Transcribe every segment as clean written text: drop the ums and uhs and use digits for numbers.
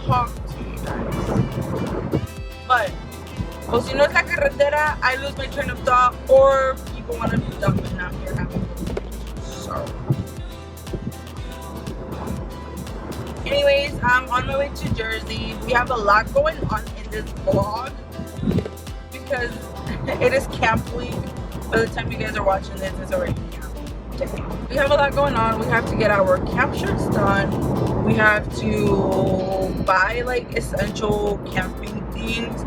talk to you guys. But, o si no es la carretera, I lose my train of thought, or people want to do stuff and not hear having so. Anyways, I'm on my way to Jersey. We have a lot going on in this vlog because it is camp week. By the time you guys are watching this, it's already camp day. We have a lot going on. We have to get our camp shirts done. We have to buy like essential camping things.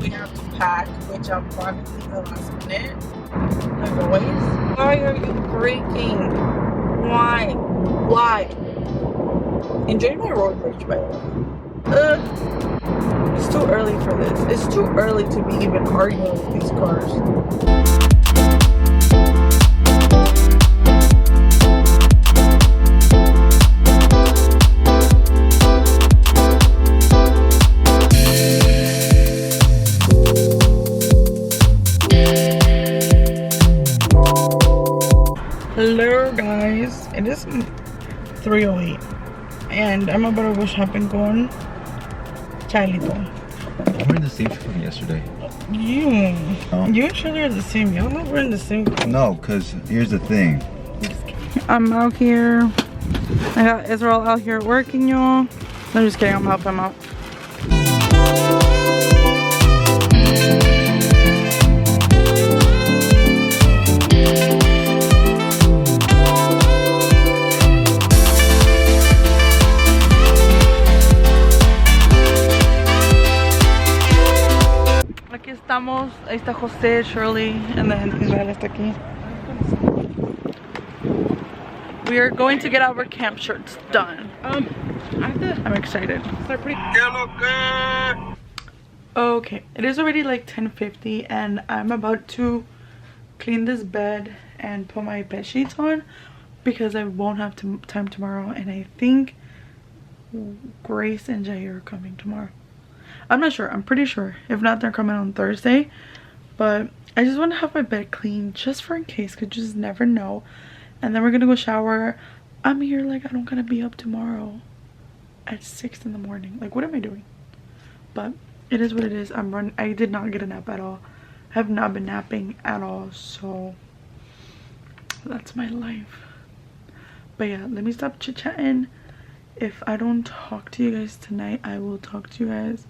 We have to pack, which I'm probably the last minute. Like always. Why are you breaking? Why? Why? Enjoy my road rage, by the way. It's too early for this. It's too early to be even arguing with these cars. Hello guys, it is 3:08 and I'm about to go shopping con Chalito. I'm wearing the same shirt from yesterday. You and Shirley are the same. Y'all not wearing the same. No, because here's the thing. I'm out here. I got Israel out here working, y'all. I'm just kidding, I'm gonna help him out. Estamos, ahí está José, Shirley, and then Israel está aquí. We are going to get our camp shirts done. I'm excited. Okay, it is already like 10:50 and I'm about to clean this bed and put my bed sheets on because I won't have time tomorrow, and I think Grace and Jay are coming tomorrow. I'm not sure. I'm pretty sure. If not, they're coming on Thursday. But I just want to have my bed clean just for in case, because you just never know. And then we're going to go shower. I'm here like I don't gotta be up tomorrow at 6 in the morning. Like, what am I doing? But it is what it is. I did not get a nap at all. I have not been napping at all. So that's my life. But yeah, let me stop chit-chatting. If I don't talk to you guys tonight, I will talk to you guys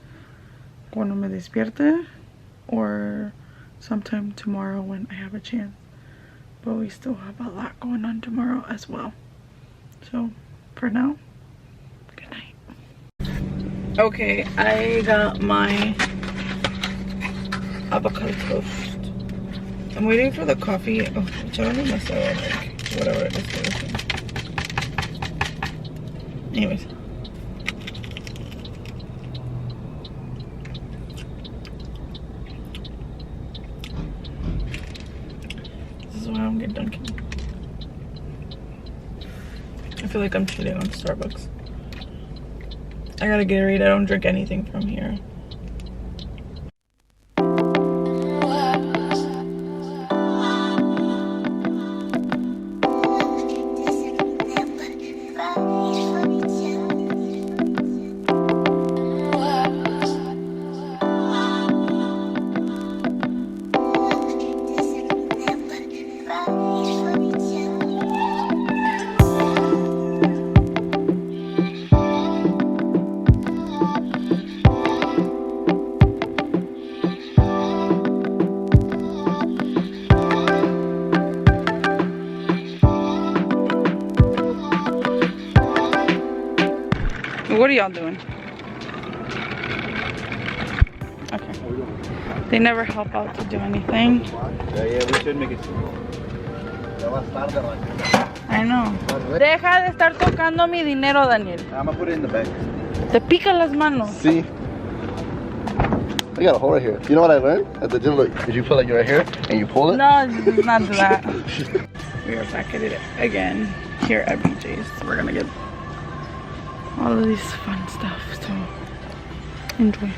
cuando me despierte, or sometime tomorrow when I have a chance. But we still have a lot going on tomorrow as well. So for now, good night. Okay, I got my avocado toast. I'm waiting for the coffee. Oh, whichever masala, like whatever it is. Anyways. This is why I don't get Dunkin'. I feel like I'm cheating on Starbucks. I gotta get Gatorade. I don't drink anything from here. What are y'all doing? Okay. They never help out to do anything. Yeah, we should make it simple. I know. Deja de estar tocando mi dinero, Daniel. I'm gonna put it in the bag. Te pican las manos. See? I got a hole right here. You know what I learned at the gym? Look, if you feel like you're right here and you pull it. No, let's not do that. We are back at it again here at BJ's. We're gonna get all of this fun stuff, so enjoy.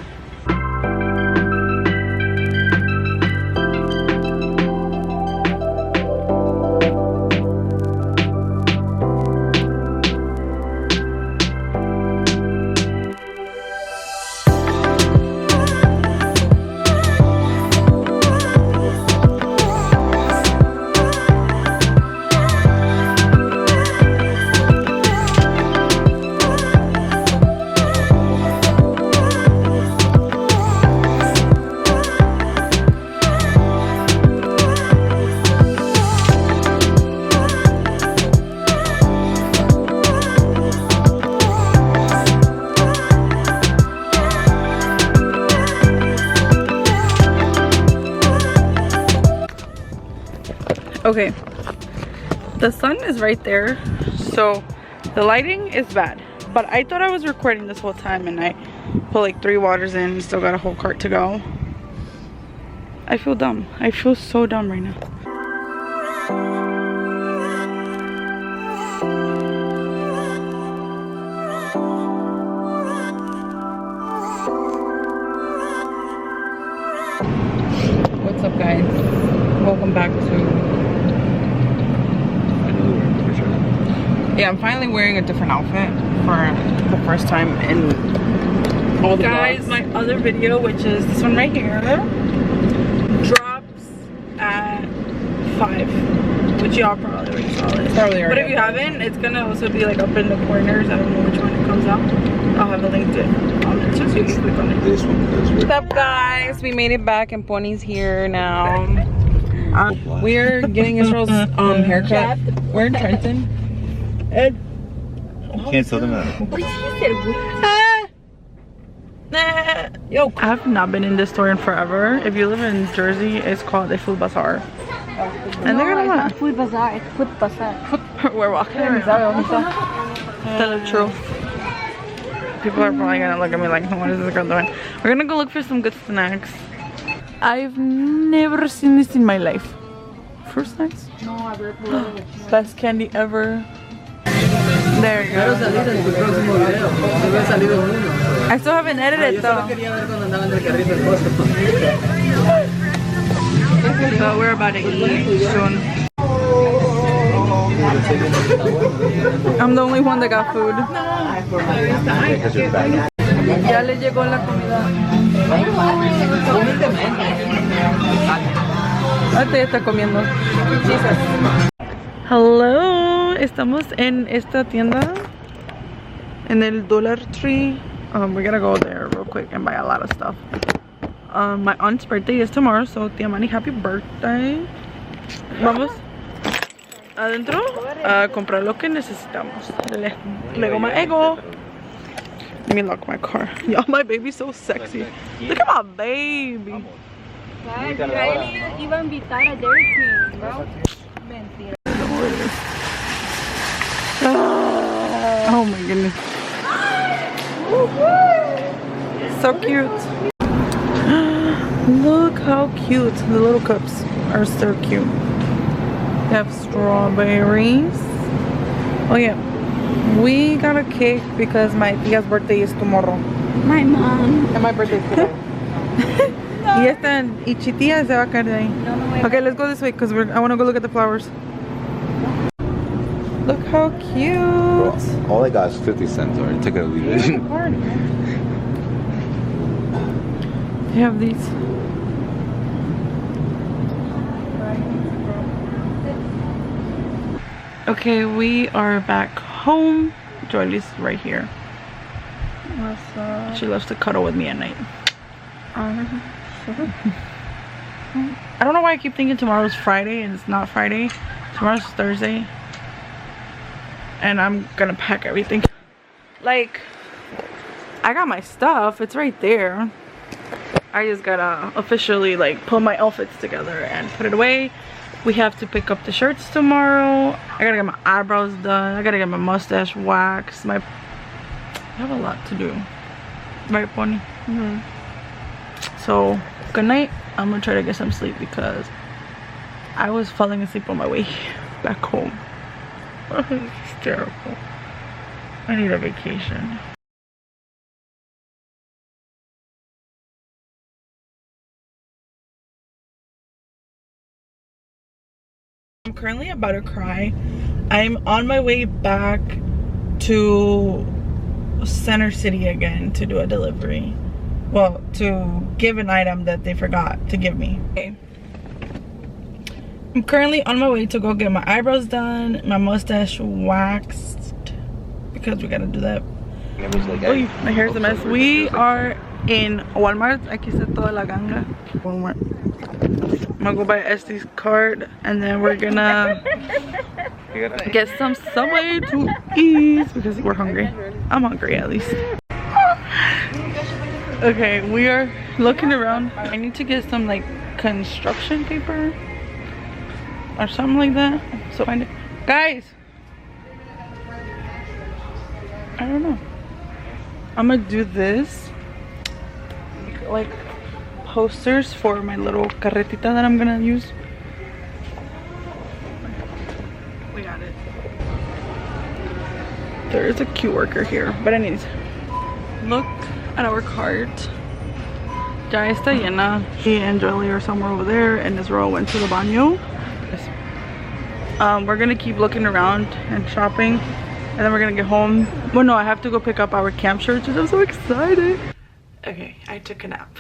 Okay, the sun is right there, so the lighting is bad. But I thought I was recording this whole time, and I put like 3 waters in, still got a whole cart to go. I feel dumb. I feel so dumb right now. What's up, guys? Welcome back to... Yeah, I'm finally wearing a different outfit for the first time in all the guys vlogs. My other video, which is this one right here, drops at 5, which y'all probably already saw it. Probably already. But if you haven't, it's gonna also be like up in the corners. I don't know which one it comes out. I'll have a link to it on it, so you can click on it. This one. What's up, guys? We made it back, and Pony's here now. We're getting Israel's haircut. We're in Trenton. Ed. You can't tell them that. Yo, I've not been in this store in forever. If you live in Jersey, it's called the Food Bazaar. And they're gonna want Food Bazaar. It's Food Bazaar. We're walking around. Tell the truth. People are probably gonna look at me like, what is this girl doing? We're gonna go look for some good snacks. I've never seen this in my life. Fruit snacks? No, best candy ever. There you go. I still haven't edited though. So we're about to eat soon. I'm the only one that got food. Ya le llegó la comida. Ahorita ya está comiendo. Hello, estamos en esta tienda, en el Dollar Tree. We're gonna go there real quick and buy a lot of stuff. My aunt's birthday is tomorrow, so Tia Manny, happy birthday. Vamos adentro a comprar lo que necesitamos. Lego my ego. Let me lock my car. Y'all, my baby's so sexy. Look at my baby. Iba a invitar a Dairy Queen, bro. Mentira. Oh my goodness. So cute. Look how cute. The little cups are so cute. They have strawberries. Oh yeah. We got a cake because my tia's birthday is tomorrow. My mom. And my birthday is today. Y esta y Chitía se va a caer de ahí. Okay, let's go this way because I want to go look at the flowers. Look how cute. Bro, all I got is 50 cents, or take it or leave it. They have these. Okay, we are back home. Joely's right here. What's up? She loves to cuddle with me at night. I don't know why I keep thinking tomorrow's Friday and it's not Friday. Tomorrow's Thursday. And I'm gonna pack everything. Like, I got my stuff, it's right there. I just gotta officially like put my outfits together and put it away. We have to pick up the shirts tomorrow. I gotta get my eyebrows done. I gotta get my mustache waxed. I have a lot to do. Right, Pony? Mm-hmm. So, good night. I'm gonna try to get some sleep because I was falling asleep on my way back home. It's terrible. I need a vacation. I'm currently about to cry. I'm on my way back to Center City again to do a delivery. Well, to give an item that they forgot to give me. Okay. I'm currently on my way to go get my eyebrows done, my mustache waxed, because we gotta do that. Uy, my hair's a mess. We are in Walmart. Aquí está toda la ganga. Walmart. I'm gonna go buy Este's card and then we're gonna get some Subway to eat because we're hungry. I'm hungry at least. Okay, we are looking around. I need to get some like construction paper or something like that. So find it, guys. I don't know. I'm gonna do this like posters for my little carretita that I'm gonna use. We got it. There is a cute worker here, but anyways, look at our cart. Ya está llena. He and Jolie are somewhere over there, and Israel went to the baño. We're gonna keep looking around and shopping, and then we're gonna get home. Well, no, I have to go pick up our camp shirts, which I'm so excited. Okay, I took a nap.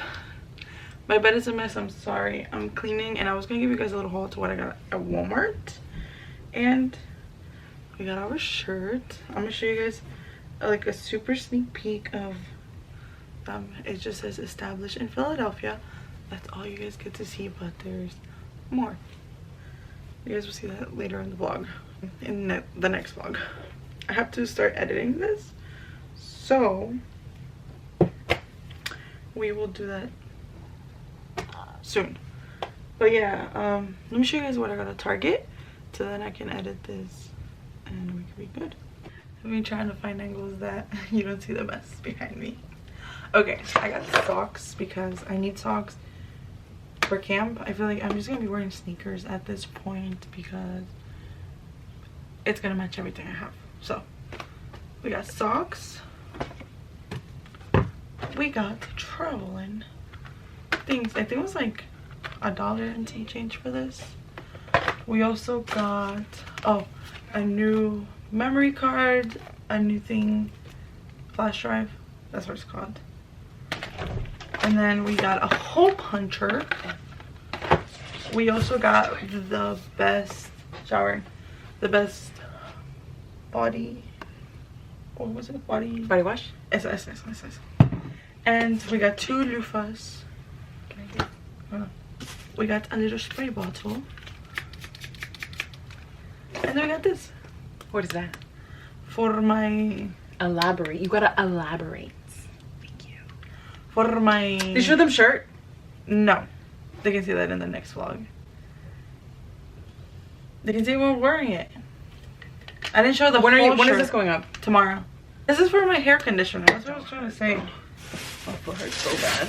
My bed is a mess, I'm sorry. I'm cleaning, and I was gonna give you guys a little haul to what I got at Walmart. And we got our shirt. I'm gonna show you guys like a super sneak peek of it just says established in Philadelphia. That's all you guys get to see, but there's more. You guys will see that later in the vlog, in the next vlog. I have to start editing this, so we will do that soon. But yeah, let me show you guys what I got at Target, so then I can edit this and we can be good. I've been trying to find angles that you don't see the mess behind me. Okay, I got socks because I need socks for camp. I feel like I'm just gonna be wearing sneakers at this point because it's gonna match everything I have. So we got socks, we got traveling things. I think it was like $1 and some change for this. We also got a new memory card, a new thing, flash drive, that's what it's called. And then we got a hole puncher. We also got the best body, what was it, body wash. Yes. And we got 2 loofahs. We got a little spray bottle, and then we got this. What is that? For my elaborate. You gotta elaborate. Thank you. For my. Did you show them shirt? No, they can see that in the next vlog. They can see when we're wearing it. I didn't show the when full when shirt. is this going up? Tomorrow. This is for my hair conditioner. That's what I was trying to say. My foot hurts so bad.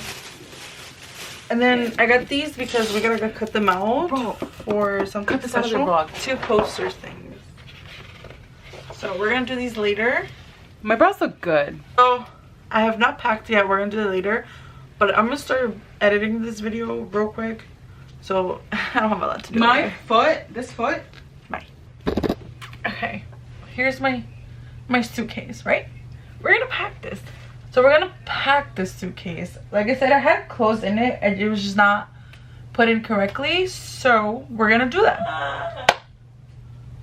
And then I got these because we gotta go cut them out. Bro, for something cut this out of the special. vlog. 2 posters things. So we're gonna do these later. My brows look good. So I have not packed yet. We're gonna do it later. But I'm gonna start editing this video real quick. So I don't have a lot to do. This foot. Okay. Here's my suitcase, right? We're gonna pack this. So we're gonna pack this suitcase. Like I said, I had clothes in it and it was just not put in correctly. So we're gonna do that.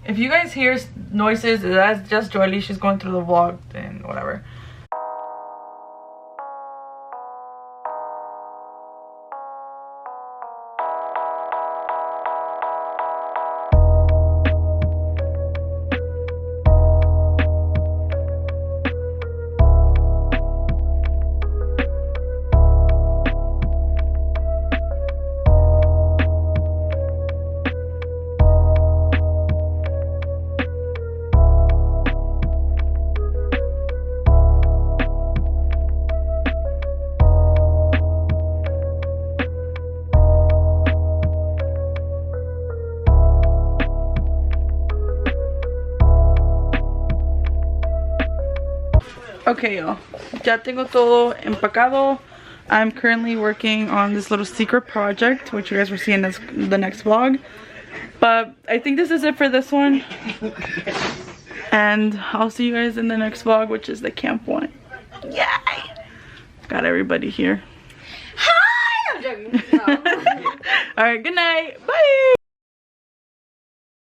If you guys hear noises, that's just Jolie. She's going through the vlog and whatever. Okay, y'all, ya tengo todo empacado. I'm currently working on this little secret project, which you guys will see in the next vlog. But I think this is it for this one. And I'll see you guys in the next vlog, which is the camp one. Yay! Got everybody here. Hi! I'm joking. No. Alright, good night. Bye!